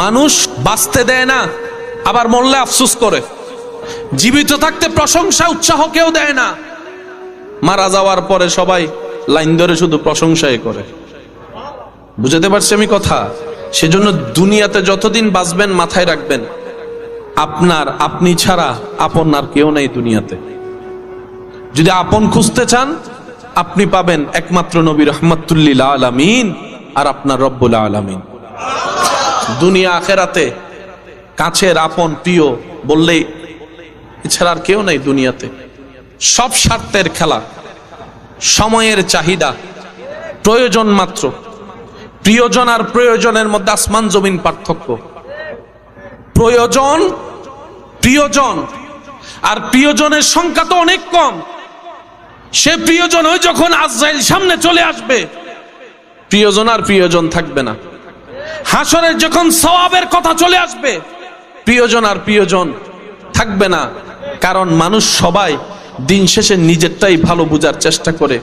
মানুষ বাঁচতে দেয় না, আবার মরলে আফসোস করে। জীবিত থাকতে প্রশংসা উৎসাহ কেউ দেয় না, মারা যাওয়ার পরে সবাই লাইন ধরে শুধু প্রশংসাই করে। বুঝাতে পারছি আমি কথা? সেজন্য দুনিয়াতে যতদিন বাঁচবেন মাথায় রাখবেন, আপনি ছাড়া আপন আর কেউ নেই দুনিয়াতে। যদি আপন খুঁজতে চান, আপনি পাবেন একমাত্র নবী রহমাতুল্লিল আলামিন আর আপনার রব্বুল আলামিন। দুনিয়া আখেরাতে কাছের আপন প্রিয় বললেই এছাড়া আর কেউ নেই দুনিয়াতে। সব স্বার্থের খেলা, সময়ের চাহিদা, প্রয়োজন মাত্র। প্রিয়জন আর প্রয়োজনের মধ্যে আসমান জমিন পার্থক্য। প্রিয়জন আর প্রিয়জনের সংখ্যা তো অনেক কম। সে প্রিয়জন ওই যখন আজরাইল সামনে চলে আসবে, প্রিয়জন আর প্রিয়জন থাকবে না। হাসরের যখন সওয়াবের কথা চলে আসবে, প্রিয়জন আর প্রিয়জন থাকবে না। কারণ মানুষ সবাই দিন শেষে নিজেরটাই ভালো বোঝার চেষ্টা করে।